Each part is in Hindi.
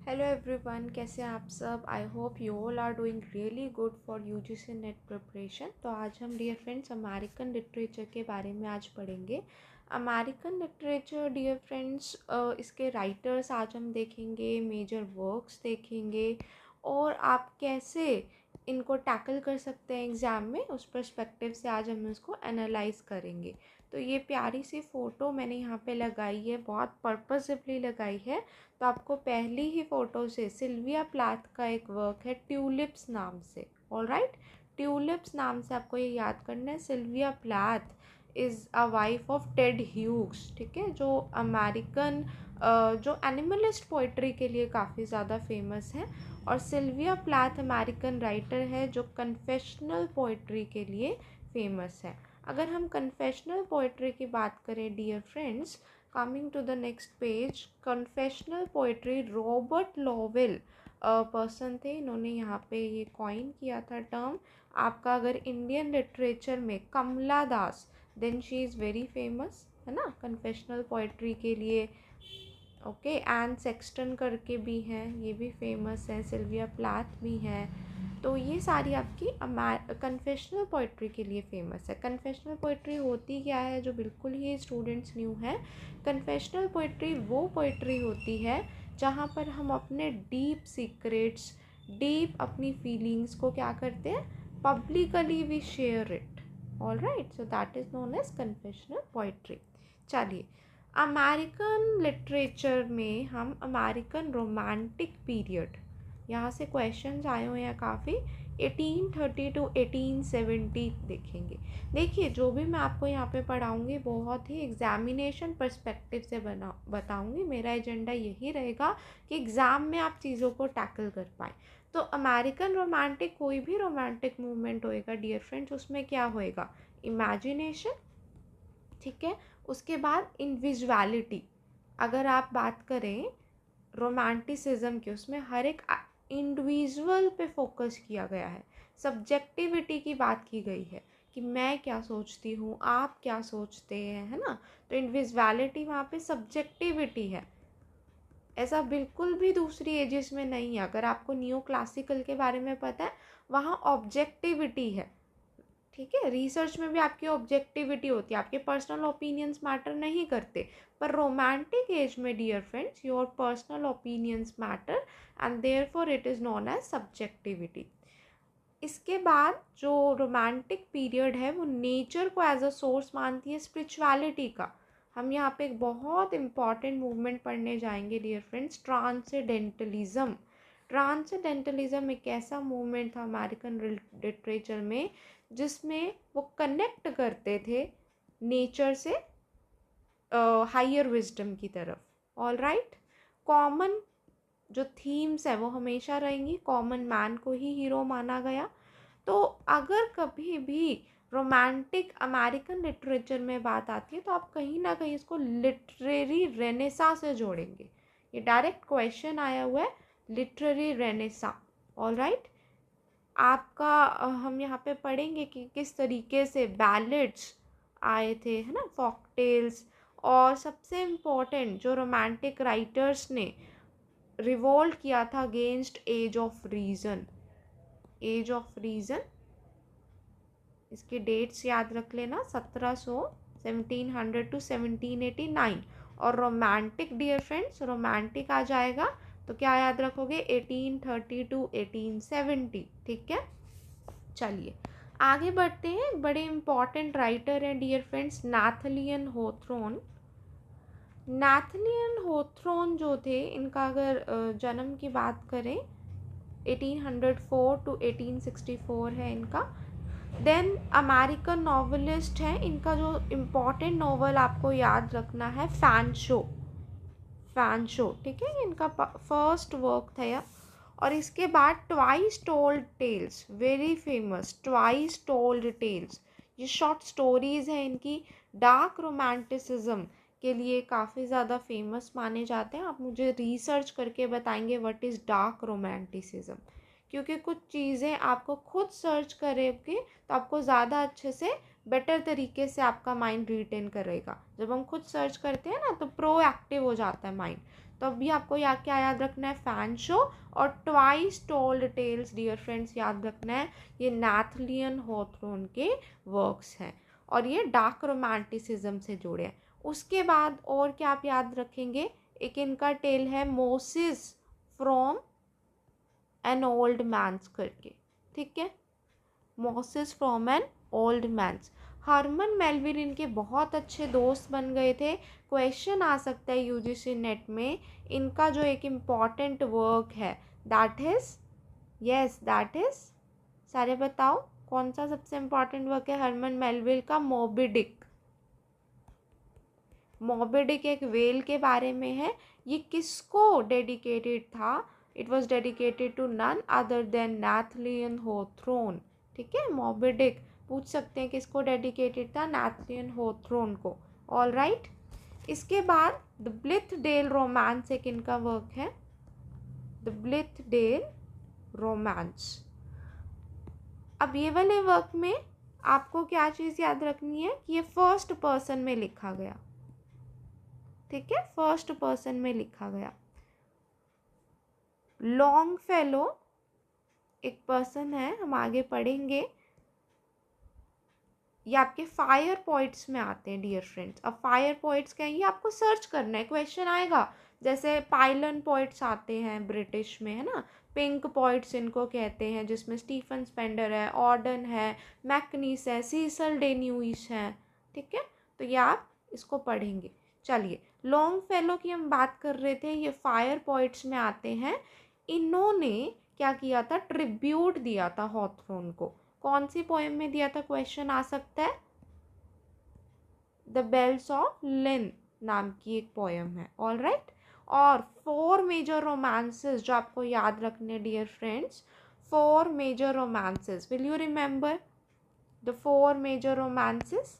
हेलो एवरीवन, कैसे हैं आप सब। I hope you all are doing really good for UGC NET preparation. तो आज हम डियर फ्रेंड्स अमेरिकन लिटरेचर के बारे में आज पढ़ेंगे। अमेरिकन लिटरेचर डियर फ्रेंड्स, इसके राइटर्स आज हम देखेंगे, मेजर वर्क्स देखेंगे और आप कैसे इनको टैकल कर सकते हैं एग्ज़ाम में, उस पर्सपेक्टिव से आज हम इसको एनालाइज करेंगे। तो ये प्यारी सी फ़ोटो मैंने यहाँ पे लगाई है, बहुत पर्पसिवली लगाई है। तो आपको पहली ही फ़ोटो से सिल्विया प्लाथ का एक वर्क है ट्यूलिप्स नाम से। ऑलराइट, ट्यूलिप्स नाम से आपको ये याद करना है। Sylvia Plath is a wife of Ted Hughes, ठीक है, जो अमेरिकन जो एनिमलिस्ट पोइट्री के लिए काफ़ी ज़्यादा फेमस है। और सिल्विया प्लाथ अमेरिकन राइटर है जो कन्फेशनल पोइट्री के लिए फेमस है। अगर हम कन्फेशनल पोइट्री की बात करें dear friends, coming to the next page, confessional poetry, Robert Lowell person थे। इन्होंने यहाँ पे ये कॉइन किया था टर्म। आपका अगर इंडियन लिटरेचर में Kamala Das, then she is very famous, है ना, कन्फेशनल पोइट्री के लिए। ओके, एन सेक्सटन करके भी हैं, ये भी फेमस है। सिल्विया प्लाथ भी हैं। तो ये सारी आपकी कन्फेशनल पोइट्री के लिए फेमस है। कन्फेशनल पोइट्री होती क्या है, जो बिल्कुल ही स्टूडेंट्स न्यू है। कन्फेशनल पोइट्री वो पोइट्री होती है जहाँ पर हम अपने डीप सीक्रेट्स, डीप अपनी फीलिंग्स को क्या करते हैं, publicly we share it. Alright, so that is known as confessional poetry. चलिए, अमेरिकन लिटरेचर में हम अमेरिकन रोमांटिक पीरियड, यहाँ से क्वेश्चंस आए हुए हैं काफ़ी, 1830 टू 1870 देखेंगे। देखिए, जो भी मैं आपको यहाँ पे पढ़ाऊँगी बहुत ही एग्जामिनेशन पर्सपेक्टिव से बताऊँगी। मेरा एजेंडा यही रहेगा कि एग्ज़ाम में आप चीज़ों को टैकल कर पाएँ। तो अमेरिकन रोमांटिक, कोई भी रोमांटिक मूवमेंट होएगा डियर फ्रेंड्स, उसमें क्या होएगा, इमेजिनेशन, ठीक है। उसके बाद इंडिविजुअलिटी, अगर आप बात करें रोमांटिसिज्म की, उसमें हर एक इंडिविजुअल पे फोकस किया गया है। सब्जेक्टिविटी की बात की गई है कि मैं क्या सोचती हूँ, आप क्या सोचते हैं, है ना। तो इंडिविजुअलिटी वहाँ पे सब्जेक्टिविटी है। ऐसा बिल्कुल भी दूसरी एजेस में नहीं है। अगर आपको न्यू क्लासिकल के बारे में पता है, वहाँ ऑब्जेक्टिविटी है, ठीक है। रिसर्च में भी आपकी ऑब्जेक्टिविटी होती है, आपके पर्सनल ओपिनियंस मैटर नहीं करते। पर रोमांटिक एज में dear friends, your personal opinions matter and therefore it is known as subjectivity. इसके बाद जो रोमांटिक पीरियड है वो नेचर को एज अ सोर्स मानती है स्पिरिचुअलिटी का। हम यहाँ पे एक बहुत इंपॉर्टेंट मूवमेंट पढ़ने जाएंगे डियर फ्रेंड्स, ट्रांसेंडेंटलिज्म। ट्रांसेंडेंटलिज्म एक ऐसा मूवमेंट था अमेरिकन लिटरेचर में जिसमें वो कनेक्ट करते थे नेचर से हायर विजडम की तरफ। ऑल राइट, कॉमन जो थीम्स है वो हमेशा रहेंगी। कॉमन मैन को ही हीरो माना गया। तो अगर कभी भी रोमांटिक अमेरिकन लिटरेचर में बात आती है तो आप कहीं ना कहीं इसको लिटरेरी रेनेसा से जोड़ेंगे। ये डायरेक्ट क्वेश्चन आया हुआ है, लिटरेरी रेनेसा। ऑल राइट, आपका हम यहाँ पे पढ़ेंगे कि किस तरीके से बैलेड्स आए थे, है ना, फॉकटेल्स। और सबसे इम्पोर्टेंट, जो रोमांटिक राइटर्स ने रिवोल्ट किया था against age of reason. Age of reason, इसके डेट्स याद रख लेना, 1700 टू 1789। और रोमांटिक डियर फ्रेंड्स, रोमांटिक आ जाएगा तो क्या याद रखोगे, 1830 टू 1870, ठीक है। चलिए आगे बढ़ते हैं। बड़े इंपॉर्टेंट राइटर हैं डियर फ्रेंड्स, नाथलियन होथ्रोन। नाथलियन होथ्रोन जो थे, इनका अगर जन्म की बात करें 1804 टू 1864 है इनका। देन अमेरिकन नॉवलिस्ट है, इनका जो इम्पॉर्टेंट नॉवल आपको याद रखना है फैंशो। फैंशो, ठीक है, इनका फर्स्ट वर्क था यह। और इसके बाद twice told tales, very famous, twice told tales, ये शॉर्ट स्टोरीज हैं इनकी। डार्क रोमांटिसिज्म के लिए काफ़ी ज़्यादा फेमस माने जाते हैं। आप मुझे रिसर्च करके बताएंगे व्हाट इज़ डार्क रोमांटिसिज्म, क्योंकि कुछ चीज़ें आपको खुद सर्च करेंगे तो आपको ज़्यादा अच्छे से, बेटर तरीके से आपका माइंड रिटेन करेगा। जब हम खुद सर्च करते हैं ना तो प्रोएक्टिव हो जाता है माइंड। तो अभी आपको क्या याद रखना है, फैन शो और twice told tales dear friends याद रखना है। ये नाथलियन हॉथॉर्न के वर्क्स हैं और ये डार्क रोमांटिसिज्म से जुड़े हैं। उसके बाद और क्या आप याद रखेंगे, एक इनका टेल है mosses from an old manse करके, ठीक है, mosses from an old manse. Herman Melville इनके बहुत अच्छे दोस्त बन गए थे। क्वेश्चन आ सकता है यूजीसी नेट में, इनका जो एक इम्पॉर्टेंट वर्क है that is, yes that is, सारे बताओ कौन सा सबसे इम्पॉर्टेंट वर्क है हरमन मेलविल का, मोबी डिक। मोबी डिक एक व्हेल के बारे में है। ये किसको डेडिकेटेड था, it was dedicated to none other than Nathaniel Hawthorne, ठीक है। मोबी डिक पूछ सकते हैं किसको डेडिकेटेड था, नाथलियन हॉथॉर्न को, ऑल राइट। इसके बाद द ब्लिथडेल रोमांस एक इनका वर्क है, द ब्लिथडेल रोमांस। अब ये वाले वर्क में आपको क्या चीज़ याद रखनी है कि ये फर्स्ट पर्सन में लिखा गया, ठीक है, फर्स्ट पर्सन में लिखा गया। लॉन्गफेलो एक पर्सन है, हम आगे पढ़ेंगे, ये आपके फायर पोइट्स में आते हैं डियर फ्रेंड्स। अब फायर पोइट्स क्या है, ये आपको सर्च करना है, क्वेश्चन आएगा। जैसे पाइलन पोइट्स आते हैं ब्रिटिश में, है ना, पिंक पोइट्स इनको कहते हैं, जिसमें स्टीफन स्पेंडर है, ऑर्डन है, मैकनीस है, सीसल डेन्यूइस है, ठीक है। तो ये आप इसको पढ़ेंगे। चलिए, लॉन्गफेलो की हम बात कर रहे थे, ये फायर पोइट्स में आते हैं। इन्होंने क्या किया था, ट्रिब्यूट दिया था हॉथॉर्न को। कौन सी पोएम में दिया था, क्वेश्चन आ सकता है, द बेल्स ऑफ लिन नाम की एक पोएम है, ऑल राइट। और 4 मेजर रोमांसेस जो आपको याद रखने dear friends, 4 major romances, will you remember the 4 major romances?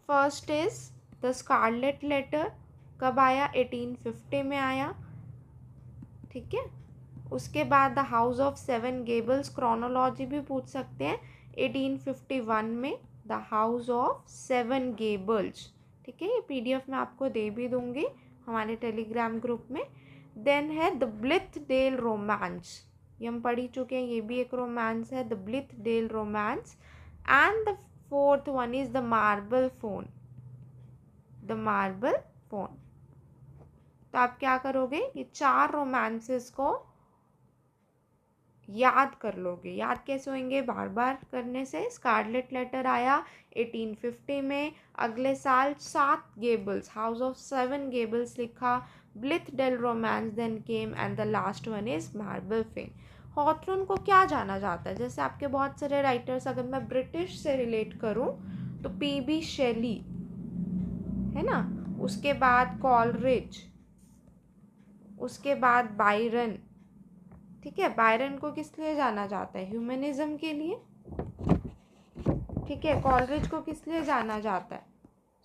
First is the scarlet letter, कब आया, 1850 में आया, ठीक है। उसके बाद the house of 7 gables, chronology भी पूछ सकते हैं, 1851 में द हाउस ऑफ 7 गेबल्स, ठीक है। ये पीडीएफ में आपको दे भी दूंगी हमारे टेलीग्राम ग्रुप में। देन है द ब्लिथडेल रोमांस, ये हम पढ़ ही चुके हैं, ये भी एक रोमांस है, the Blithedale romance. And the fourth one is the marble faun, the marble faun. तो आप क्या करोगे, ये 4 रोमांसेस को याद कर लोगे। याद कैसे होंगे, बार बार करने से। स्कारलेट लेटर आया 1850 में, अगले साल 7 गेबल्स, हाउस ऑफ 7 गेबल्स लिखा, Blithedale romance then came and the last one is marble faun. Hawthorne को क्या जाना जाता है, जैसे आपके बहुत सारे राइटर्स, अगर मैं ब्रिटिश से रिलेट करूं तो पीबी शेली है ना, उसके बाद कॉलरिज, उसके बाद बायरन, ठीक है। बायरन को किस लिए जाना जाता है, ह्यूमनिज्म के लिए, ठीक है। कॉलरिज को किस लिए जाना जाता है,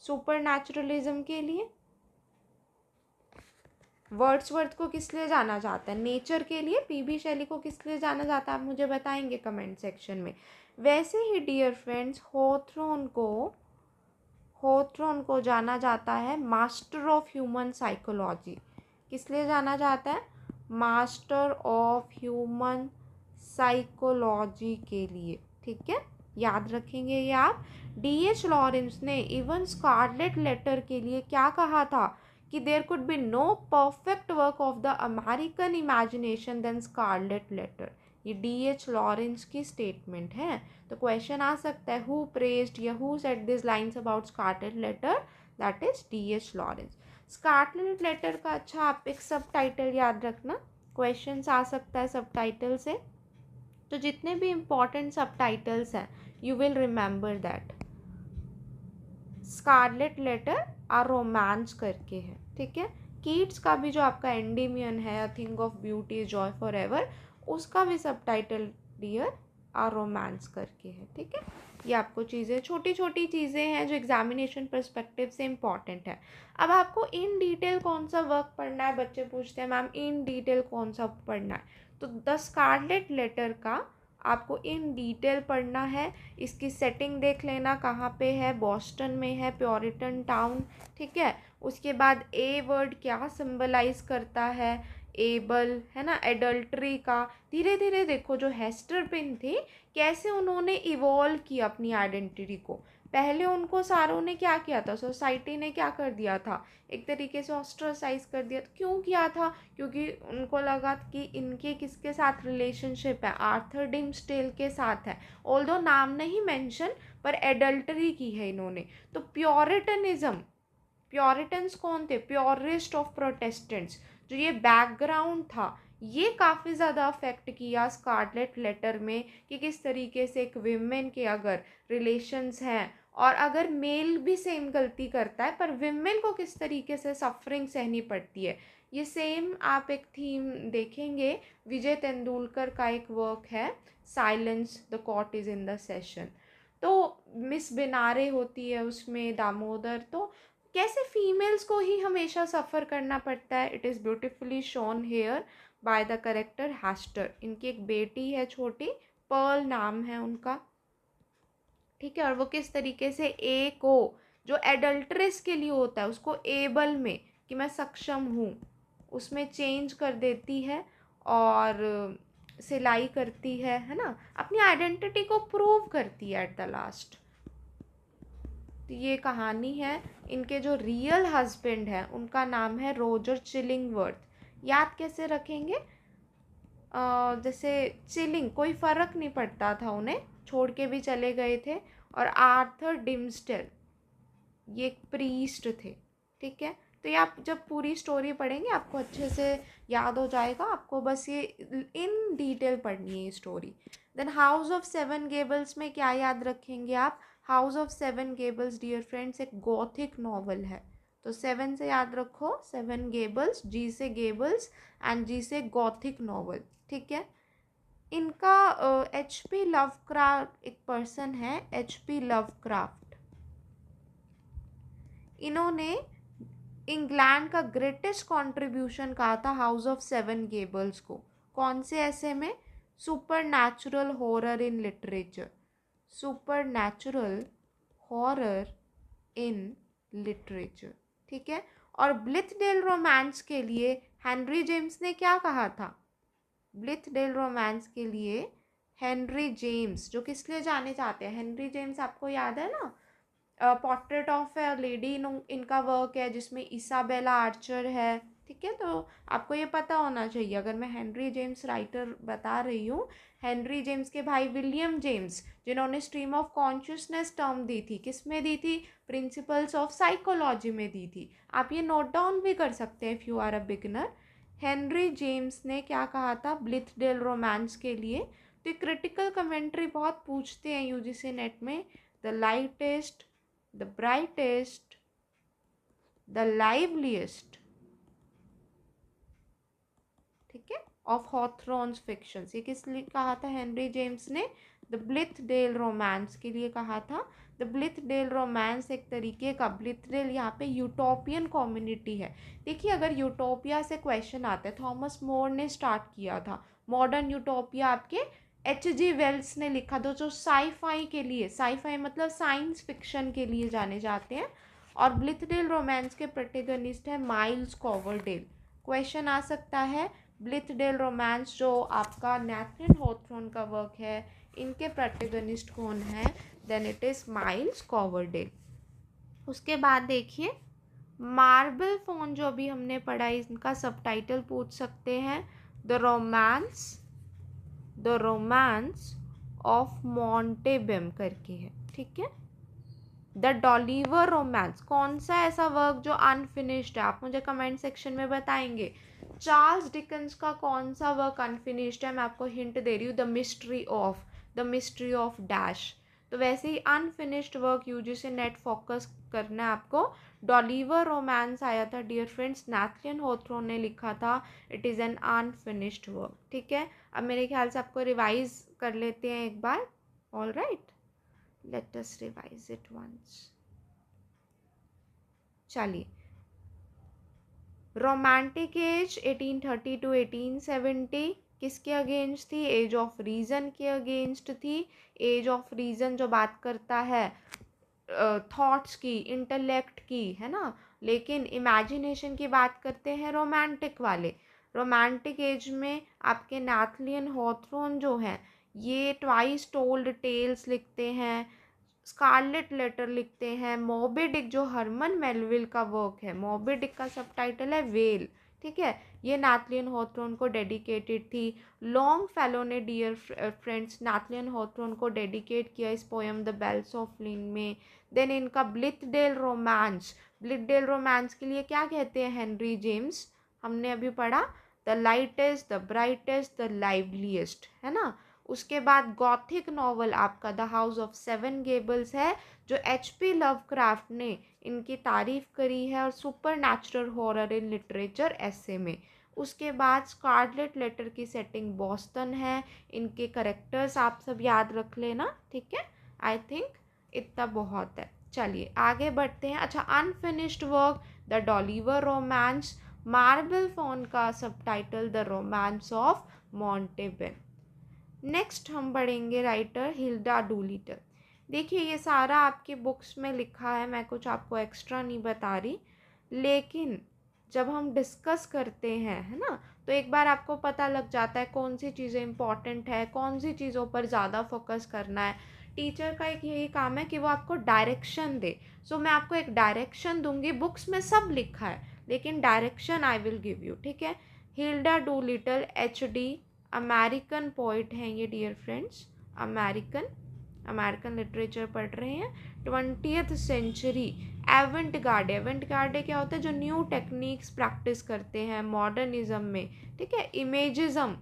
सुपर नेचुरलिज्म के लिए। वर्ड्सवर्थ को किस लिए जाना जाता है, नेचर के लिए। पीबी शेली को किस लिए जाना जाता है, आप मुझे बताएंगे कमेंट सेक्शन में। वैसे ही डियर फ्रेंड्स, हॉथॉर्न को जाना जाता है मास्टर ऑफ ह्यूमन साइकोलॉजी। किस लिए जाना जाता है, मास्टर ऑफ ह्यूमन साइकोलॉजी के लिए, ठीक है। याद रखेंगे ये आप। डीएच लॉरेंस ने इवन स्कारलेट लेटर के लिए क्या कहा था कि there could be no perfect work of the American imagination than scarlet letter. ये डीएच लॉरेंस की स्टेटमेंट है। तो क्वेश्चन आ सकता है, हु प्रेज्ड या who said this lines about scarlet letter, that is DH Lawrence. Scarlet letter का अच्छा आप एक सब टाइटल याद रखना, क्वेश्चन आ सकता है सब टाइटल से। तो जितने भी इम्पॉर्टेंट सब टाइटल्स हैं, you will remember that. Scarlet letter a romance करके है, ठीक है। कीट्स का भी जो आपका एंडीमियन है, a thing of beauty is Joy for ever, उसका भी सब टाइटल डियर आ रोमांस करके है, ठीक है। ये आपको चीज़ें, छोटी छोटी चीज़ें हैं जो एग्जामिनेशन पर्सपेक्टिव से इम्पॉर्टेंट है। अब आपको इन डिटेल कौन सा वर्क पढ़ना है, बच्चे पूछते हैं मैम इन डिटेल कौन सा पढ़ना है, तो द स्कारलेट लेटर का आपको इन डिटेल पढ़ना है। इसकी सेटिंग देख लेना, कहाँ पे है, बॉस्टन में है, प्योरिटन टाउन, ठीक है। उसके बाद ए वर्ड क्या सिंबलाइज करता है, एबल, है ना, एडल्ट्री का। धीरे धीरे देखो जो हेस्टर पिन थे कैसे उन्होंने इवॉल्व किया अपनी आइडेंटिटी को। पहले उनको सारों ने क्या किया था, सोसाइटी ने क्या कर दिया था, एक तरीके से ऑस्ट्रासाइज कर दिया। क्यों किया था, क्योंकि उनको लगा कि इनके किसके साथ रिलेशनशिप है, आर्थर डिम्सडेल के साथ है। ऑल्दो नाम नहीं मेंशन, पर एडल्टरी की है इन्होंने। तो प्योरिटनिज्म, प्योरिटन्स कौन थे, प्योरिस्ट ऑफ प्रोटेस्टेंट्स, जो ये बैकग्राउंड था ये काफ़ी ज़्यादा अफेक्ट किया स्कारलेट लेटर में, कि किस तरीके से एक विमेन के अगर रिलेशंस हैं और अगर मेल भी सेम गलती करता है पर विमेन को किस तरीके से सफरिंग सहनी पड़ती है। ये सेम आप एक थीम देखेंगे, विजय तेंदुलकर का एक वर्क है silence the court is in the session. तो मिस बिनारे होती है उसमें, दामोदर, तो कैसे फीमेल्स को ही हमेशा सफ़र करना पड़ता है। It is beautifully shown here by the character Hester. इनकी एक बेटी है छोटी, पर्ल नाम है उनका, ठीक है। और वो किस तरीके से ए को, जो एडल्ट्रेस के लिए होता है, उसको एबल में, कि मैं सक्षम हूँ, उसमें चेंज कर देती है और सिलाई करती है ना, अपनी आइडेंटिटी को प्रूव करती है एट द लास्ट। तो ये कहानी है। इनके जो रियल हस्बैंड है उनका नाम है रोजर चिलिंगवर्थ। याद कैसे रखेंगे, जैसे चिलिंग, कोई फ़र्क नहीं पड़ता था उन्हें, छोड़ के भी चले गए थे। और आर्थर डिम्सडेल ये एक प्रीस्ट थे, ठीक है। तो ये आप जब पूरी स्टोरी पढ़ेंगे आपको अच्छे से याद हो जाएगा, आपको बस ये इन डिटेल पढ़नी है ये story. Then house of seven gables में क्या याद रखेंगे आप, house of seven gables dear friends एक गॉथिक नॉवल है। तो 7 से याद रखो, 7 गेबल्स, जी से गेबल्स एंड जी से गॉथिक नॉवल, ठीक है। इनका HP लवक्राफ्ट एक पर्सन है, HP लवक्राफ्ट। इन्होंने इंग्लैंड का ग्रेटेस्ट कंट्रीब्यूशन कहा था हाउस ऑफ सेवन गेबल्स को। कौन से ऐसे में, super natural horror in literature, super natural horror in literature, ठीक है। और ब्लिथडेल रोमांस के लिए हेनरी जेम्स ने क्या कहा था, ब्लिथडेल रोमांस के लिए हेनरी जेम्स, जो किस लिए जाने जाते हैं, हेनरी जेम्स आपको याद है ना, पोर्ट्रेट ऑफ ए लेडी इनका वर्क है जिसमें इसाबेला आर्चर है, ठीक है। तो आपको ये पता होना चाहिए, अगर मैं हेनरी जेम्स राइटर बता रही हूँ, हेनरी जेम्स के भाई विलियम जेम्स, जिन्होंने स्ट्रीम ऑफ कॉन्शियसनेस टर्म दी थी, किस में दी थी, प्रिंसिपल्स ऑफ साइकोलॉजी में दी थी। आप ये नोट डाउन भी कर सकते हैं if you are a beginner. Henry James ने क्या कहा था ब्लिथडेल रोमांस के लिए। तो क्रिटिकल कमेंट्री बहुत पूछते हैं यूजीसी नेट में, the lightest, the brightest, the liveliest, ठीक है, ऑफ हॉथरॉन्स फिक्शंस। ये किस लिए कहा था हेनरी जेम्स ने, द ब्लिथडेल रोमांस के लिए कहा था। द ब्लिथडेल रोमांस एक तरीके का, ब्लिथडेल यहाँ पे यूटोपियन कम्युनिटी है। देखिए अगर यूटोपिया से क्वेश्चन आता है, थॉमस मोर ने स्टार्ट किया था मॉडर्न यूटोपिया, आपके H.G. वेल्स ने लिखा था, जो साईफाई के लिए, साईफाई मतलब साइंस फिक्शन के लिए जाने जाते हैं। और ब्लिथडेल रोमांस के प्रोटैगनिस्ट है माइल्स कॉवरडेल। क्वेश्चन आ सकता है ब्लिथडेल रोमांस जो आपका नैथन हॉथरॉन का वर्क है, इनके प्रोटैगनिस्ट कौन है, देन इट इज़ माइल्स कॉवरडेल। उसके बाद देखिए मार्बल फोन जो अभी हमने पढ़ा, इनका सबटाइटल पूछ सकते हैं, द रोमांस ऑफ मॉन्टेबेम करके है, ठीक है। द डॉलीवर रोमांस, कौन सा ऐसा वर्क जो अनफिनिश्ड है, आप मुझे कमेंट सेक्शन में बताएंगे। चार्ल्स डिकन्स का कौन सा वर्क अनफिनिश्ड है, मैं आपको हिंट दे रही हूँ, द मिस्ट्री ऑफ डैश। तो वैसे ही unfinished work UGC NET focus करना है आपको। डॉलीवर रोमांस आया था डियर फ्रेंड्स, नैथन हॉथरॉन ने लिखा था, it is an unfinished work, ठीक है। अब मेरे ख्याल से आपको रिवाइज कर लेते हैं एक बार, all right, let us revise it once. चलिए, रोमांटिक एज 1830 टू 1870 किसके अगेंस्ट थी, एज ऑफ रीज़न के अगेंस्ट थी। एज ऑफ रीज़न जो बात करता है थॉट्स की, इंटेलेक्ट की, है ना, लेकिन इमेजिनेशन की बात करते हैं रोमांटिक वाले। रोमांटिक एज में आपके नाथलियन हॉथरन जो हैं ये ट्वाइस टोल्ड टेल्स लिखते हैं, स्कारलेट लेटर लिखते हैं, मॉबी डिक जो हरमन मेलविल का वर्क है, मॉबी डिक का सबटाइटल है वेल, ठीक है, ये नाथलियन हॉथरन को डेडिकेटेड थी। लॉन्ग फेलो ने डियर फ्रेंड्स नाथलियन हॉथरन को डेडिकेट किया इस पोएम द बेल्स ऑफ लिन में। देन इनका ब्लिथडेल रोमांस, ब्लिथडेल रोमांस के लिए क्या कहते हैं हेनरी जेम्स, हमने अभी पढ़ा, the lightest the brightest the liveliest, है ना। उसके बाद गॉथिक नॉवल आपका the house of seven gables है, जो HP लवक्राफ्ट ने इनकी तारीफ करी है, और super natural horror in literature ऐसे में। उसके बाद स्कारलेट लेटर की सेटिंग बॉस्टन है, इनके करेक्टर्स आप सब याद रख लेना, ठीक है। आई थिंक इतना बहुत है। चलिए आगे बढ़ते हैं। अच्छा, unfinished work the Dolliver romance, marble faun का subtitle the romance of Monte Beni. Next हम पढ़ेंगे राइटर हिल्डा डूलिटल। देखिए ये सारा आपकी बुक्स में लिखा है, मैं कुछ आपको एक्स्ट्रा नहीं बता रही, लेकिन जब हम डिस्कस करते हैं, है ना, तो एक बार आपको पता लग जाता है कौन सी चीज़ें इंपॉर्टेंट है, कौन सी चीज़ों पर ज़्यादा फोकस करना है। टीचर का एक यही काम है कि वो आपको डायरेक्शन दे। सो मैं आपको एक डायरेक्शन दूंगी, बुक्स में सब लिखा है लेकिन direction I will give you, ठीक है। Hilda Dolittle HD American poet हैं ये डियर फ्रेंड्स, अमेरिकन लिटरेचर पढ़ रहे हैं। 20th century avant garde, avant garde क्या होता है, जो न्यू टेक्निक्स प्रैक्टिस करते हैं मॉडर्निज्म में, ठीक है। Imagism,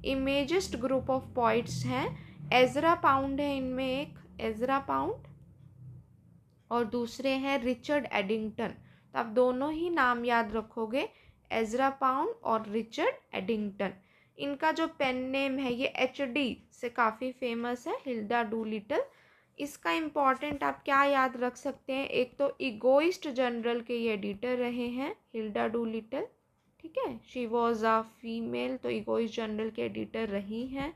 imagist group of poets हैं। एजरा पाउंड है इनमें एक, एजरा पाउंड, और दूसरे हैं रिचर्ड एडिंगटन। तो आप दोनों ही नाम याद रखोगे, एजरा पाउंड और रिचर्ड एडिंगटन। इनका जो पेन नेम है ये HD से काफ़ी फेमस है, हिल्डा डूलिटल। इसका इम्पॉर्टेंट आप क्या याद रख सकते हैं, एक तो इगोइस्ट जनरल के ये एडिटर रहे हैं हिल्डा डूलिटल, ठीक है, शी वॉज अ फीमेल, तो इगोइस्ट जनरल के एडिटर रही हैं।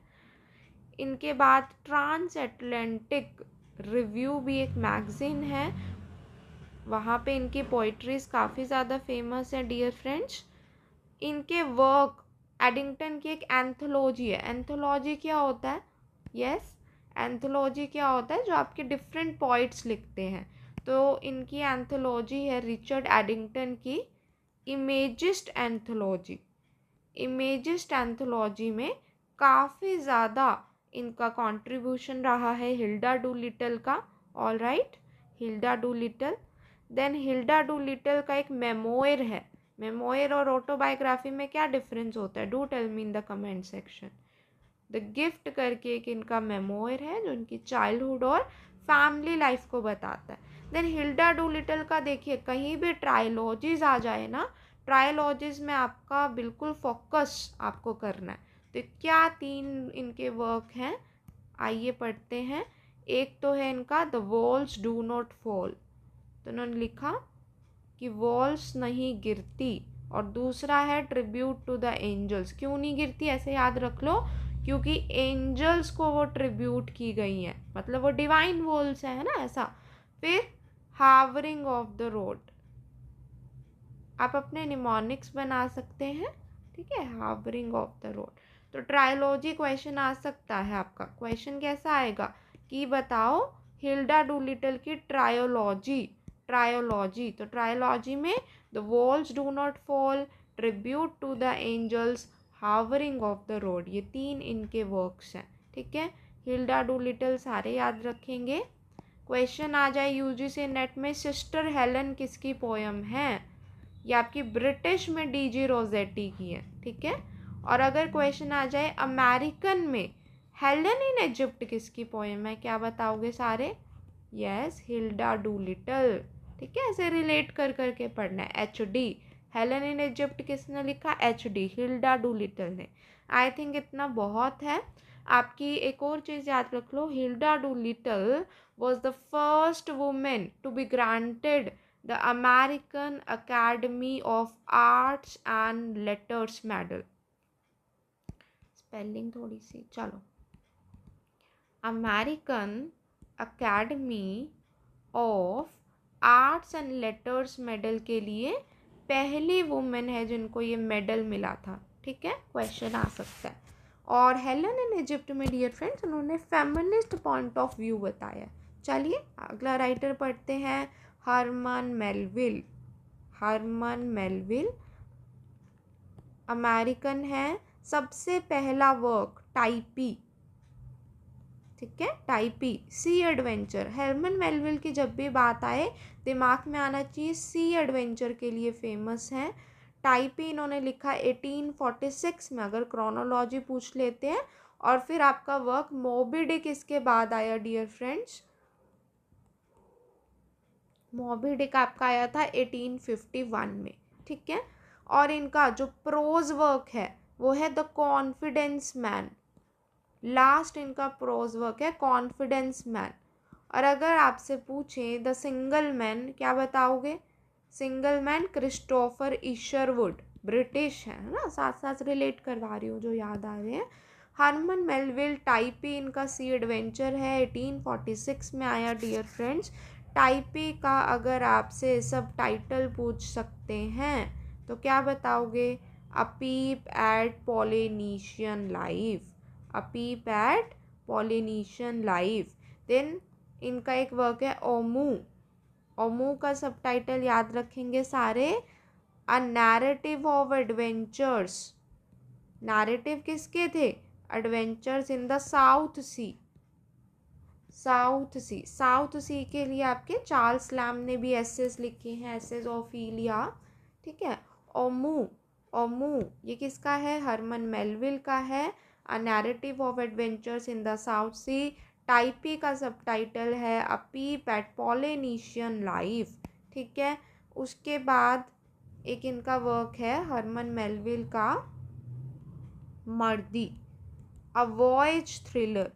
इनके बाद ट्रांस एटलांटिक रिव्यू भी एक मैगज़ीन है, वहाँ पे इनकी पोइट्रीज काफ़ी ज़्यादा फेमस है डियर फ्रेंड्स। इनके वर्क, एडिंगटन की एक एंथोलॉजी है। एंथोलॉजी क्या होता है, यस, एंथोलॉजी क्या होता है, जो आपके डिफरेंट पोइट्स लिखते हैं। तो इनकी एंथोलॉजी है रिचर्ड एडिंगटन की इमेजिस्ट एंथोलॉजी। इमेजिस्ट एंथोलॉजी में काफ़ी ज़्यादा इनका कंट्रीब्यूशन रहा है हिल्डा डूलिटल का, all right, Hilda Doolittle. Then Hilda Doolittle का एक मेमोयर है। मेमोयर और ऑटोबायोग्राफी में क्या डिफरेंस होता है, do tell me in the comment section. The gift करके एक इनका मेमोयर है जो इनकी चाइल्डहुड और फैमिली लाइफ को बताता है। देन हिल्डा डूलिटल का देखिए कहीं भी ट्रायलॉजीज आ जाए ना, ट्रायलॉजीज में आपका बिल्कुल फोकस आपको करना है। तो क्या 3 इनके वर्क हैं, आइए पढ़ते हैं। एक तो है इनका the walls do not fall, तो उन्होंने लिखा कि वॉल्स नहीं गिरती, और दूसरा है ट्रिब्यूट टू द एंजल्स। क्यों नहीं गिरती ऐसे याद रख लो, क्योंकि एंजल्स को वो ट्रिब्यूट की गई हैं, मतलब वो डिवाइन वॉल्स है ना, ऐसा। फिर हावरिंग ऑफ द रोड, आप अपने निमोनिक्स बना सकते हैं, ठीक है, हावरिंग ऑफ द रोड। तो ट्रायोलॉजी क्वेश्चन आ सकता है आपका। क्वेश्चन कैसा आएगा कि बताओ हिल्डा डूलिटल की ट्रायोलॉजी, ट्रायोलॉजी, तो ट्रायोलॉजी में the walls do not fall, tribute to the angels, flowering of the road, ये 3 इनके वर्क्स हैं, ठीक है। हिल्डा डूलिटल सारे याद रखेंगे। क्वेश्चन आ जाए UGC नेट में, सिस्टर हेलन किसकी पोयम है, ये आपकी ब्रिटिश में DG रोजेटी की है, ठीक है। और अगर क्वेश्चन आ जाए अमेरिकन में, हेलन इन इजिप्ट किसकी पोएम है, क्या बताओगे सारे, यस, हिल्डा डूलिटल, ठीक है। ऐसे रिलेट कर करके पढ़ना है। HD, हेलन इन इजिप्ट किसने लिखा, HD, हिल्डा डूलिटल ने। आई थिंक इतना बहुत है। आपकी एक और चीज़ याद रख लो, Hilda Doolittle was the first women to be granted the American Academy of Arts and Letters Medal। Spelling थोड़ी सी, चलो, American Academy of arts and letters medal के लिए पहली वुमेन है जिनको ये मेडल मिला था। ठीक है, क्वेश्चन आ सकता है। और हेलन इन इजिप्ट में डियर फ्रेंड्स उन्होंने फेमिनिस्ट पॉइंट ऑफ व्यू बताया। चलिए अगला राइटर पढ़ते हैं, Herman Melville. Herman Melville American है। सबसे पहला वर्क टाइपी, ठीक है, Typee sea adventure. Herman Melville की जब भी बात आए दिमाग में आना चाहिए सी एडवेंचर के लिए फेमस हैं। टाइपी इन्होंने लिखा 1846 में, अगर क्रोनोलॉजी पूछ लेते हैं। और फिर आपका वर्क मोबी डिक इसके बाद आया डियर फ्रेंड्स। मोबी डिक आपका आया था 1851 में। ठीक है, और इनका जो प्रोज वर्क है वो है द कॉन्फिडेंस मैन। लास्ट इनका प्रोज वर्क है कॉन्फिडेंस मैन। और अगर आपसे पूछें द सिंगल मैन, क्या बताओगे? सिंगल मैन क्रिस्टोफर इशरवुड, ब्रिटिश है ना, साथ साथ रिलेट करवा रही हूँ जो याद आ रहे हैं। हरमन मेलविल टाइपी इनका सी एडवेंचर है, 1846 में आया डियर फ्रेंड्स। टाइपी का अगर आपसे सब टाइटल पूछ सकते हैं तो क्या बताओगे? अ peep at Polynesian life, a peep at Polynesian life. Then इनका एक वर्क है ओमू। ओमू का सब टाइटल याद रखेंगे सारे, a narrative of adventures. Narrative किसके थे? Adventures in the south Sea. South Sea, South Sea के लिए आपके चार्ल्स लैम ने भी एसेस लिखे हैं, एसेस ऑफ इलिया। ठीक है, ओमू, ओमू ये किसका है? हरमन मेलविल का है। A narrative of adventures in the south sea. Typee का सब टाइटल है a peep at Polynesian life. ठीक है, उसके बाद एक इनका वर्क है हरमन मेलविल का मर्दी, अ वॉयज थ्रिलर।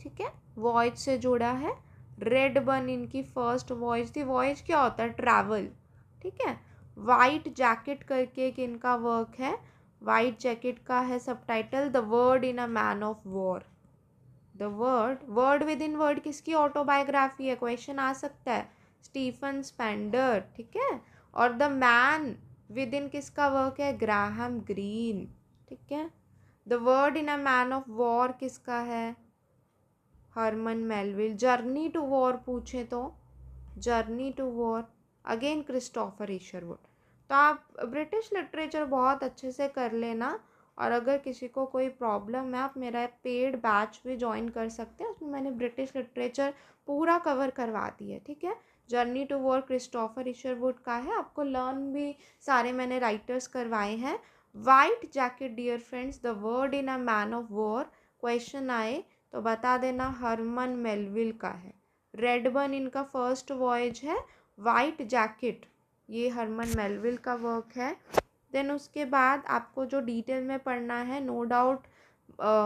ठीक है, वॉयज से जुड़ा है। रेड बन इनकी फर्स्ट वॉयज थी। वॉयज क्या होता है? ट्रैवल। ठीक है, वाइट जैकेट करके एक इनका वर्क है। वाइट जैकेट का है सब title the world in a man of war. The word, word within word किसकी ऑटोबायोग्राफी है? क्वेश्चन आ सकता है, स्टीफन स्पेंडर। ठीक है, और द मैन विद इन किसका वर्क है? Graham Greene. ठीक है, the world in a man of war किसका है? Herman Melville. Journey to war पूछे तो journey to war again Christopher Isherwood. तो आप ब्रिटिश लिटरेचर बहुत अच्छे से कर लेना। और अगर किसी को कोई प्रॉब्लम है आप मेरा पेड बैच भी ज्वाइन कर सकते हैं, उसमें मैंने ब्रिटिश लिटरेचर पूरा कवर करवा दी है। ठीक है, जर्नी टू वॉर क्रिस्टोफर इशरवुड का है। आपको लर्न भी सारे मैंने राइटर्स करवाए हैं। White jacket dear friends, the world in a man of war, question आए तो बता देना हरमन मेलविल का है। रेडबर्न इनका फर्स्ट वॉयज है। वाइट जैकेट ये हरमन मेलविल का वर्क है। देन उसके बाद आपको जो डिटेल में पढ़ना है नो डाउट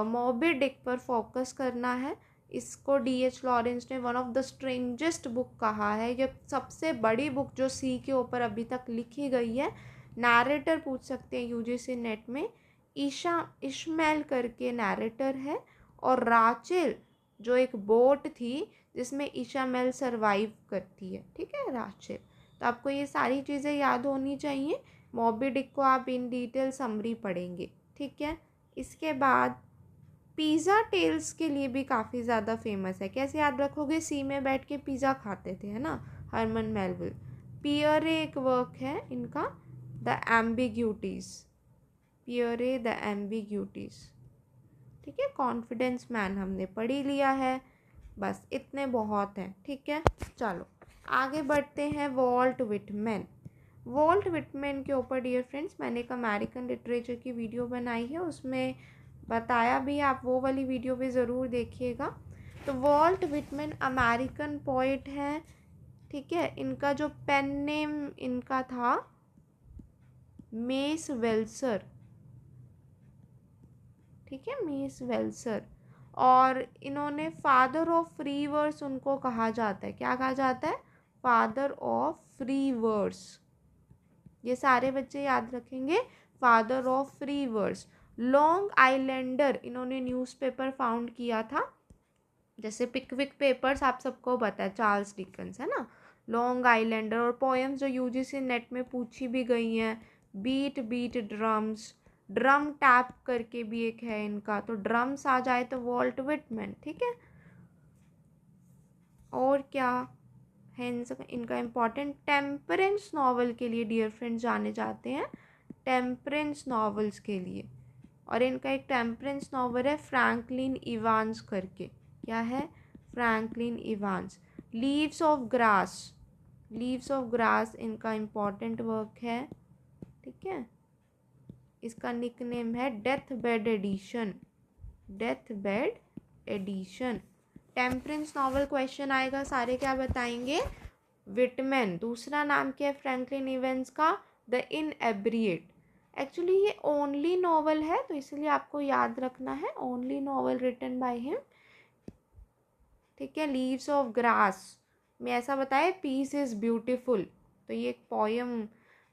मोबी डिक पर फोकस करना है। इसको D.H. लॉरेंस ने one of the strangest book कहा है। ये सबसे बड़ी बुक जो सी के ऊपर अभी तक लिखी गई है। नैरेटर पूछ सकते हैं UGC नेट में, ईशा इश्मेल करके नैरेटर है। और राचेल जो एक बोट थी जिसमें इशामेल सरवाइव करती है। ठीक है, राचेल। तो आपको ये सारी चीज़ें याद होनी चाहिए। मॉबी डिक को आप इन डिटेल समरी पढ़ेंगे। ठीक है, इसके बाद पिज़्ज़ा टेल्स के लिए भी काफ़ी ज़्यादा फेमस है। कैसे याद रखोगे? सी में बैठ के पिज़्ज़ा खाते थे, है ना, हरमन मेलविल। पियरे एक वर्क है इनका, the ambiguities. Pierre the ambiguities. ठीक है, कॉन्फिडेंस मैन हमने पढ़ ही लिया है, बस इतने बहुत हैं। ठीक है, चलो आगे बढ़ते हैं। Walt Whitman. वॉल्ट विटमैन के ऊपर डियर फ्रेंड्स मैंने एक अमेरिकन लिटरेचर की वीडियो बनाई है, उसमें बताया भी, आप वो वाली वीडियो भी ज़रूर देखिएगा। तो वॉल्ट विटमैन अमेरिकन पोइट हैं। ठीक है, इनका जो पेन नेम इनका था मेस वेल्सर। ठीक है, मेस वेल्सर। और इन्होंने फादर ऑफ फ्री वर्स उनको कहा जाता है। क्या कहा जाता है? Father of free verse. ये सारे बच्चे याद रखेंगे, father of free verse. Long Islander इन्होंने न्यूज़पेपर फाउंड किया था। जैसे पिकविक पेपर्स आप सबको पता है, चार्ल्स डिकन्स, है ना, लॉन्ग आइलैंडर, और पोएम्स जो यूजीसी नेट में पूछी भी गई हैं, beat beat drums, drum tap करके भी एक है इनका, तो ड्रम्स आ जाए तो वॉल्ट विटमैन, ठीक है। और क्या है इनका इम्पॉर्टेंट, टेम्परेंस नॉवल के लिए डियर फ्रेंड्स जाने जाते हैं, टेम्परेंस नॉवेल्स के लिए। और इनका एक टेम्परेंस नॉवल है फ्रैंकलिन इवांस करके, क्या है, Franklin Evans. Leaves of grass, leaves of grass इनका इम्पॉर्टेंट वर्क है, ठीक है। इसका निकनेम है death bed edition, death bed edition. Temperance novel question आएगा, सारे क्या बताएंगे, विटमैन। दूसरा नाम क्या है फ्रैंकलिन इवेंस का, द इनएब्रिएट। एक्चुअली ये ओनली नॉवल है, तो इसलिए आपको याद रखना है, only novel written by him, ठीक है। लीव्स ऑफ ग्रास में ऐसा बताया, पीस इज ब्यूटीफुल, तो ये एक पोयम।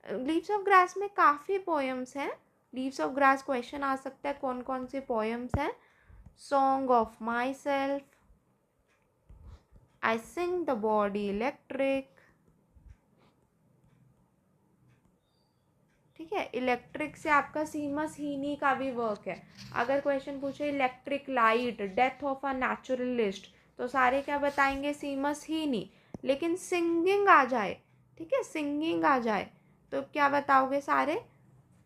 लीव्स ऑफ ग्रास में काफ़ी पोएम्स हैं, लीव्स ऑफ ग्रास क्वेश्चन आ सकता है कौन कौन से पोएम्स हैं। Song of myself, I sing the body electric, ठीक है। इलेक्ट्रिक से आपका सीमस हीनी का भी वर्क है। अगर क्वेश्चन पूछे electric light, death of a naturalist, तो सारे क्या बताएंगे, सीमस हीनी। लेकिन सिंगिंग आ जाए, ठीक है, सिंगिंग आ जाए तो क्या बताओगे सारे,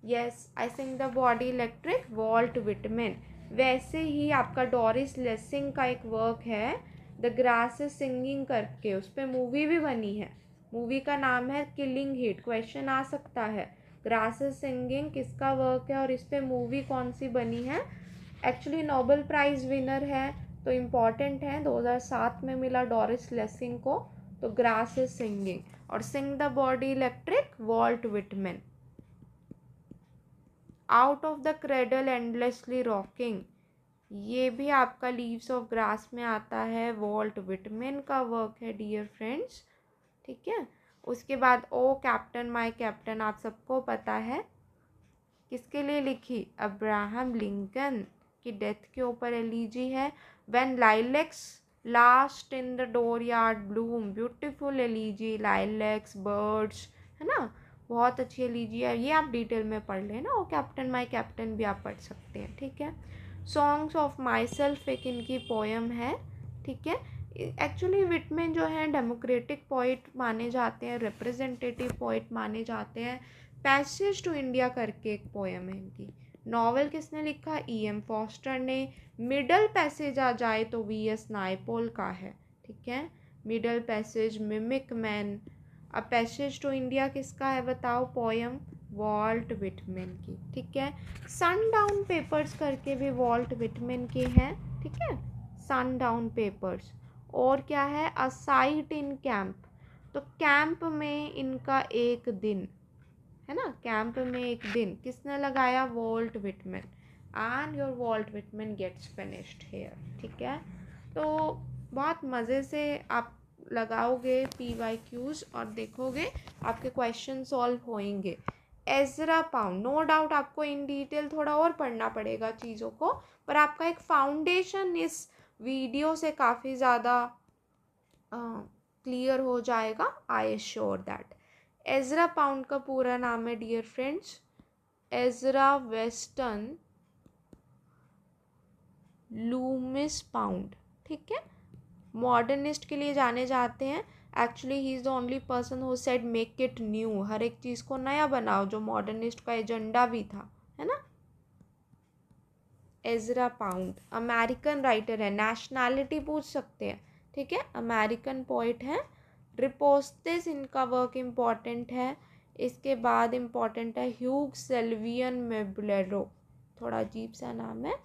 yes, I sing the body electric, Walt Whitman. वैसे ही आपका डोरिस लेसिंग का एक वर्क है, द ग्रास इज सिंगिंग करके, उस पर मूवी भी बनी है, मूवी का नाम है किलिंग हिट। क्वेश्चन आ सकता है, ग्रास इज सिंगिंग किसका वर्क है और इस पर मूवी कौन सी बनी है। एक्चुअली नोबेल प्राइज विनर है, तो इम्पॉर्टेंट है, 2007 में मिला डोरिस लेसिंग को। तो ग्रास इज सिंगिंग और sing the body electric, Walt Whitman. Out of the cradle endlessly rocking, ये भी आपका लीव्स ऑफ ग्रास में आता है, वॉल्ट विटमैन का वर्क है डियर फ्रेंड्स, ठीक है। उसके बाद ओ कैप्टन माय कैप्टन, आप सबको पता है किसके लिए लिखी, अब्राहम लिंकन की डेथ के ऊपर एलिजी है। When lilacs last in the dooryard bloom, beautiful elegy, lilacs, birds, है ना, बहुत अच्छी एलिजी है, ये आप डिटेल में पढ़ लेना। ओ कैप्टन माय कैप्टन भी आप पढ़ सकते हैं, ठीक है। सॉन्ग्स ऑफ माई सेल्फ एक इनकी पोएम है, ठीक है। एक्चुअली विटमैन जो है डेमोक्रेटिक पोइट माने जाते हैं, रिप्रेजेंटेटिव पोइट माने जाते हैं। पैसेज टू इंडिया करके एक पोएम है इनकी। नॉवेल किसने लिखा, E.M. फॉस्टर ने। मिडल पैसेज आ जाए तो V.S. नायपॉल का है, ठीक है। Middle passage, mimic man. अब पैसेज टू इंडिया किसका है बताओ, पोएम वॉल्ट विटमैन की, ठीक है। सनडाउन पेपर्स करके भी वॉल्ट विटमैन के हैं, ठीक है, सनडाउन पेपर्स। और क्या है, अ साइट इन कैंप, तो कैंप में इनका एक दिन, है ना, कैंप में एक दिन किसने लगाया, Walt Whitman. And your Walt Whitman gets finished here, ठीक है। तो बहुत मज़े से आप लगाओगे PYQs और देखोगे आपके क्वेश्चन सॉल्व होंगे। एजरा पाउंड, नो डाउट आपको इन डिटेल थोड़ा और पढ़ना पड़ेगा चीज़ों को, पर आपका एक फाउंडेशन इस वीडियो से काफ़ी ज़्यादा क्लियर हो जाएगा, I assure that. Ezra Pound का पूरा नाम है dear friends, Ezra Weston Loomis Pound, ठीक है। मॉडर्निस्ट के लिए जाने जाते हैं। Actually he is the only person who said make it new, हर एक चीज़ को नया बनाओ, जो मॉडर्निस्ट का एजेंडा भी था, है ना। एजरा पाउंड अमेरिकन राइटर है, नेशनैलिटी पूछ सकते हैं, ठीक है, अमेरिकन पोइट है। रिपोस्टेस इनका वर्क इम्पॉर्टेंट है। इसके बाद इम्पॉर्टेंट है ह्यूग सेल्वियन मेबलेरो, थोड़ा अजीब सा नाम है,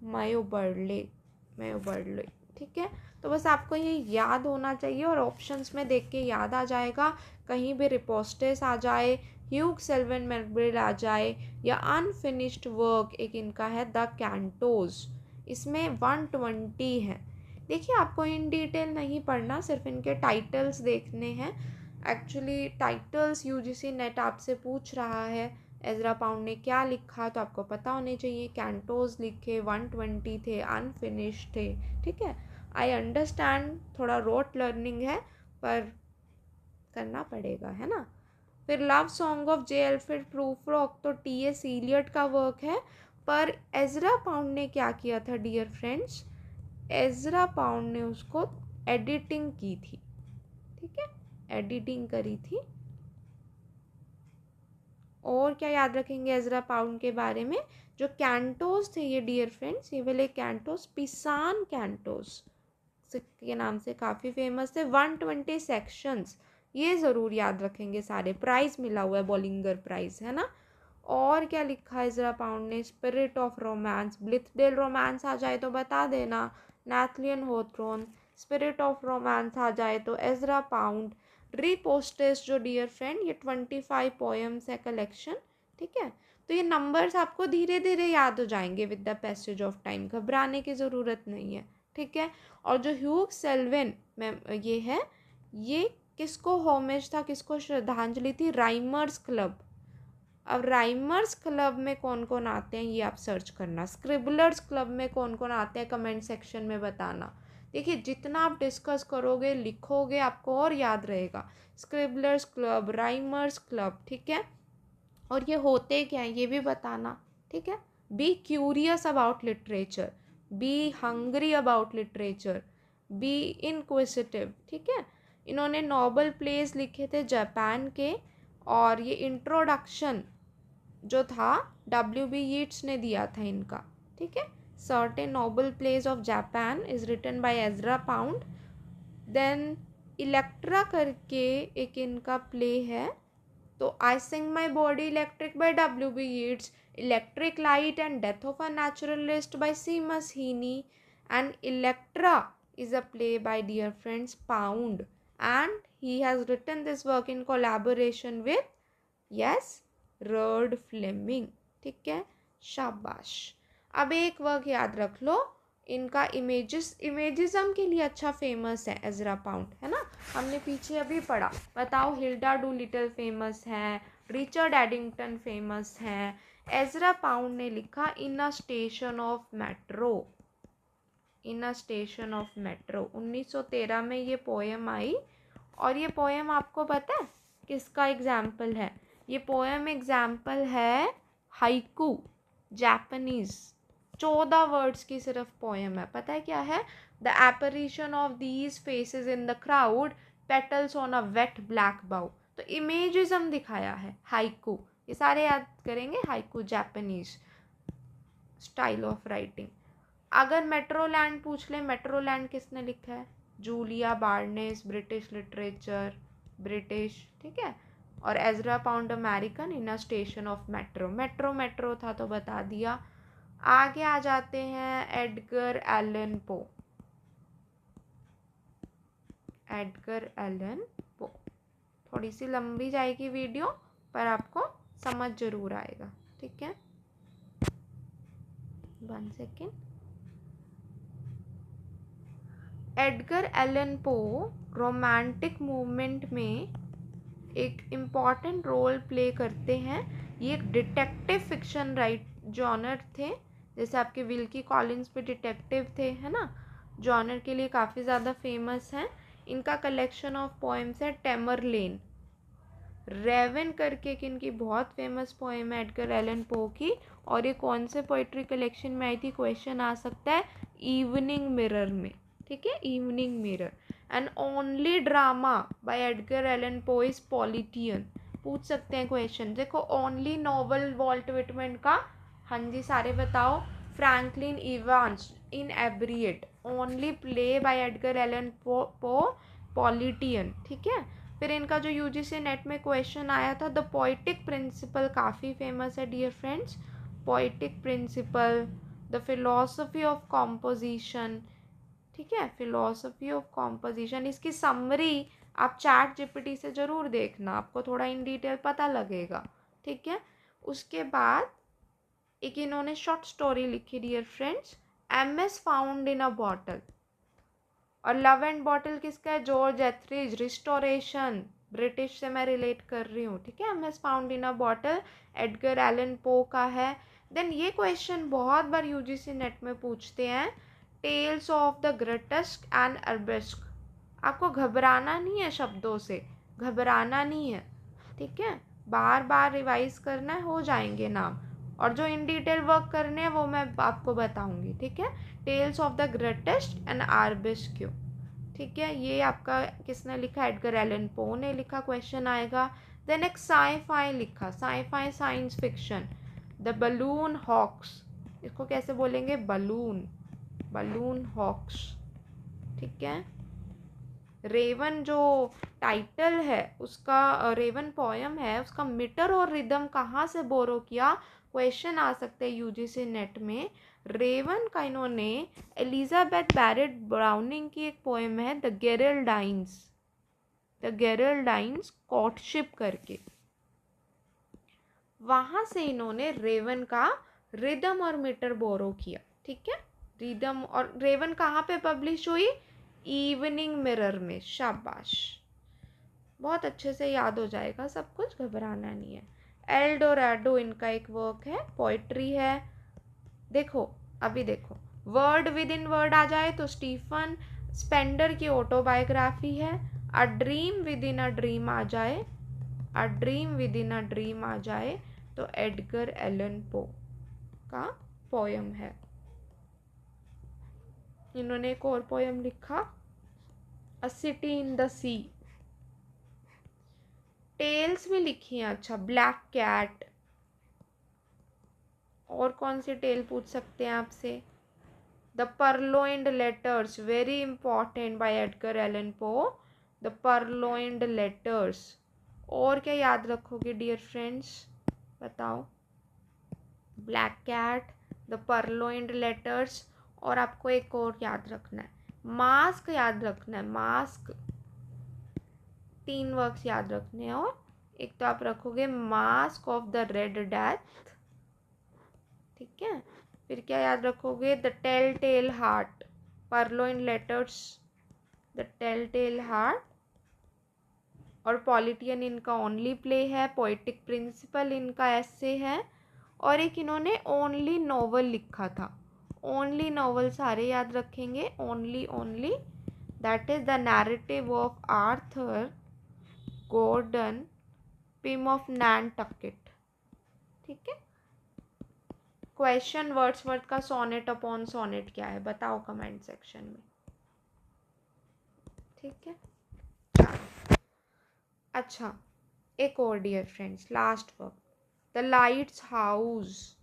मायोबर्ले, मायोबर्ले, ठीक है। तो बस आपको ये याद होना चाहिए और ऑप्शंस में देख के याद आ जाएगा, कहीं भी रिपोस्टेस आ जाए, ह्यूग सेल्वियन मेबलेरो आ जाए, या अनफिनिश्ड वर्क एक इनका है द कैंटोज, इसमें 120 है। देखिए आपको इन डिटेल नहीं पढ़ना, सिर्फ इनके टाइटल्स देखने हैं। एक्चुअली टाइटल्स UGC नेट आपसे पूछ रहा है एजरा पाउंड ने क्या लिखा, तो आपको पता होने चाहिए। कैंटोज लिखे, 120 थे, अनफिनिश्ड थे, ठीक है। आई अंडरस्टैंड थोड़ा रोट लर्निंग है पर करना पड़ेगा, है ना। फिर love song of J Alfred Prufrock तो टी.एस. इलियट का वर्क है, पर एजरा पाउंड ने क्या किया था डियर फ्रेंड्स, एजरा पाउंड ने उसको एडिटिंग की थी, ठीक है, एडिटिंग करी थी। और क्या याद रखेंगे एजरा पाउंड के बारे में, जो कैंटोस थे ये डियर फ्रेंड्स, ये वाले कैंटोस पिसान कैंटोस के नाम से काफ़ी फेमस थे। 120 सेक्शंस, ये ज़रूर याद रखेंगे सारे। प्राइज़ मिला हुआ है, बॉलिंगर प्राइज़, है ना। और क्या लिखा है एजरा पाउंड ने, स्पिरिट ऑफ रोमांस, ब्लिथडेल रोमांस आ जाए तो बता देना, नैथलियन होथ्रोन, स्पिरिट ऑफ रोमांस आ जाए तो एजरा पाउंड, रिपोस्टेस जो डियर फ्रेंड ये 25 पोएम्स है कलेक्शन, ठीक है। तो ये नंबर्स आपको धीरे धीरे याद हो जाएंगे with the passage of time, घबराने की ज़रूरत नहीं है, ठीक है। और जो ह्यूग सेल्विन में ये है, ये किसको होमेज था, किसको श्रद्धांजलि थी, राइमर्स क्लब। अब राइमर्स क्लब में कौन कौन आते हैं ये आप सर्च करना, स्क्रिबलर्स क्लब में कौन कौन आते हैं कमेंट सेक्शन में बताना। देखिए जितना आप डिस्कस करोगे लिखोगे आपको और याद रहेगा, स्क्रिबलर्स क्लब, राइमर्स क्लब, ठीक है। और ये होते क्या हैं ये भी बताना, ठीक है। Be curious about literature, be hungry about literature, be inquisitive, ठीक है। इन्होंने नोबल प्लेस लिखे थे जापान के, और ये इंट्रोडक्शन जो था W.B. यीट्स ने दिया था इनका, ठीक है। Certain noble plays of Japan is written by Ezra Pound. Then Electra करके एक इनका प्ले है, तो I sing my body electric by W.B. Yeats, electric light and death of a naturalist by Seamus Heaney, and इलेक्ट्रा is a play by dear friends Pound, and he has written this work in collaboration with, yes, Rudyard Fleming, ठीक है, शाबाश। अब एक वर्क याद रख लो इनका, इमेजिज्म के लिए अच्छा फेमस है एजरा पाउंड, है ना, हमने पीछे अभी पढ़ा। बताओ, हिल्डा डू लिटिल फेमस है, रिचर्ड एडिंगटन फेमस है, एजरा पाउंड ने लिखा in a station of metro, in a station of metro. 1913 में ये पोएम आई, और ये पोएम आपको पता है किसका एग्जाम्पल है, ये पोएम एग्जाम्पल है हाइकू, जापानीज, 14 वर्ड्स की सिर्फ पोएम है। पता है क्या है, the apparition of these faces in the crowd, petals on a wet black bough. तो इमेजिज्म दिखाया है हाइकू, ये सारे याद करेंगे, haiku Japanese style of writing. अगर मेट्रोलैंड पूछ ले, मेट्रोलैंड किसने लिखा है, Julia baldness, British literature, British, ठीक है। और Ezra pound American, in a station of metro, metro metro था तो बता दिया। आगे आ जाते हैं एडगर एलन पो, एडगर एलन पो। थोड़ी सी लंबी जाएगी वीडियो पर आपको समझ जरूर आएगा, ठीक है। 1 सेकेंड। एडगर एलन पो रोमांटिक मूवमेंट में एक इम्पॉर्टेंट रोल प्ले करते हैं। ये एक डिटेक्टिव फिक्शन राइट जॉनर थे, जैसे आपके विल्की कॉलिंस पे डिटेक्टिव थे, है ना, जॉनर के लिए काफ़ी ज़्यादा फेमस हैं। इनका कलेक्शन ऑफ पोएम्स है टेमरलेन, रेवन करके एक इनकी बहुत फेमस पोएम है एडगर एलन पो की। और ये कौन से पोइट्री कलेक्शन में आई थी, क्वेश्चन आ सकता है, इवनिंग मिरर में, ठीक है, evening mirror. And only drama by Edgar Allan Poe is Politian, पूछ सकते हैं क्वेश्चन। देखो ओनली नॉवल वॉल्ट विटमैन का, हाँ जी सारे बताओ, Franklin Evans inebriate, only play by Edgar Allan Poe Politian, ठीक है। फिर इनका जो यूजीसी नेट में क्वेश्चन आया था, द पोइटिक प्रिंसिपल, काफ़ी फेमस है dear friends, poetic principle, the philosophy of composition, ठीक है, फिलॉसफी ऑफ कॉम्पोजिशन। इसकी समरी आप चैट जीपीटी से ज़रूर देखना, आपको थोड़ा इन डिटेल पता लगेगा, ठीक है। उसके बाद एक इन्होंने शॉर्ट स्टोरी लिखी dear friends, MS found in a bottle. और लव एंड बॉटल किसका है, जॉर्ज एथरिज, रिस्टोरेशन, ब्रिटिश से मैं रिलेट कर रही हूँ, ठीक है। MS found in a bottle Edgar Allan पो का है। देन ये क्वेश्चन बहुत बार यूजीसी नेट में पूछते हैं, tales of the greatest and arabesque. आपको घबराना नहीं है, शब्दों से घबराना नहीं है, ठीक है। बार बार रिवाइज करना है, हो जाएंगे नाम, और जो इन डिटेल वर्क करने हैं वो मैं आपको बताऊंगी, ठीक है। Tales of the greatest and arabesque, ठीक है। ये आपका किसने लिखा, एडगर एलन पो ने लिखा, क्वेश्चन आएगा। देन एक साई-फाई लिखा, sci fi science fiction, the balloon hoax, इसको कैसे बोलेंगे, बलून हॉक्स, ठीक है। रेवन जो टाइटल है उसका, रेवन पोयम है, उसका मीटर और रिदम कहाँ से बोरो किया, क्वेश्चन आ सकते हैं यूजीसी नेट में। रेवन का इन्होंने एलिजाबेथ बैरेट ब्राउनिंग की एक पोएम है द गेरल्डाइंस कॉर्टशिप करके, वहाँ से इन्होंने रेवन का रिदम और मीटर बोरो किया, ठीक है। रिदम और रेवन कहाँ पे पब्लिश हुई, इवनिंग मिरर में। शाबाश, बहुत अच्छे से याद हो जाएगा सब कुछ, घबराना नहीं है। एल्डोराडो इनका एक वर्क है, पोइट्री है। देखो अभी देखो, वर्ड विद इन वर्ड आ जाए तो स्टीफन स्पेंडर की ऑटोबायोग्राफी है। A dream within a dream आ जाए, a dream within a dream आ जाए तो एडगर एलन पो का पोयम है। इन्होंने एक और पोयम लिखा, a city in the sea. Tales भी लिखी है, अच्छा, ब्लैक कैट। और कौन सी टेल पूछ सकते हैं आपसे, the purloined letters, very important, by Edgar Allan Poe, the purloined letters. और क्या याद रखोगे डियर फ्रेंड्स, बताओ, black cat, the purloined letters, और आपको एक और याद रखना है, मास्क याद रखना है, मास्क। 3 वर्क्स याद रखने हैं, और एक तो आप रखोगे mask of the red death, ठीक है। फिर क्या याद रखोगे, the tell tale heart, purloined letters, the tell tale heart. और पॉलिटियन इनका ओनली प्ले है, पोएटिक प्रिंसिपल इनका एसे है, और एक इन्होंने ओनली नॉवल लिखा था। ओनली नॉवल सारे याद रखेंगे, only that is the narrative of Arthur Gordon Pym of Nantucket, ठीक है। क्वेश्चन, वर्ड्सवर्थ का सोनेट अपॉन सोनेट क्या है, बताओ कमेंट सेक्शन में, ठीक है। अच्छा, एक और dear friends, last work, the lights house.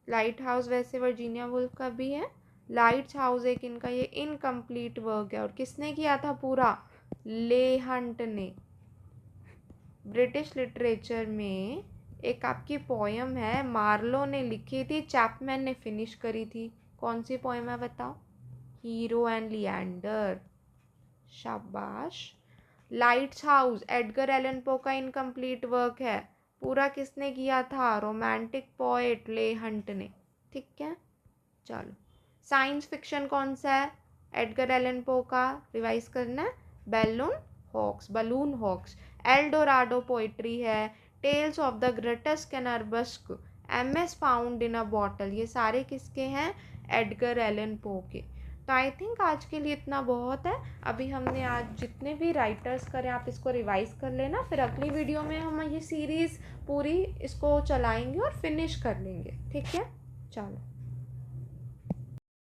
Light house वैसे वर्जीनिया वुल्फ का भी है, लाइट्स हाउस एक इनका ये इनकम्प्लीट वर्क है, और किसने किया था पूरा, ले हंट ने। ब्रिटिश लिटरेचर में एक आपकी पोयम है, मार्लो ने लिखी थी, चैपमैन ने फिनिश करी थी, कौन सी पोयम है बताओ, हीरो एंड लिएंडर। शाबाश। लाइट्स हाउस एडगर एलन पो का इनकम्प्लीट वर्क है, पूरा किसने किया था, रोमांटिक पोएट ले हंट ने, ठीक है। चलो, साइंस फिक्शन कौन सा है, एडगर एलन पो का, रिवाइज करना है, बलून हॉक्स। एल्डोराडो पोइट्री है, tales of the greatest and arabesque, MS found in a bottle, ये सारे किसके हैं, एडगर एलन पो के। तो आई थिंक आज के लिए इतना बहुत है। अभी हमने आज जितने भी राइटर्स करे आप इसको रिवाइज कर लेना, फिर अगली वीडियो में हम ये सीरीज़ पूरी इसको चलाएंगे और फिनिश कर लेंगे, ठीक है। चलो।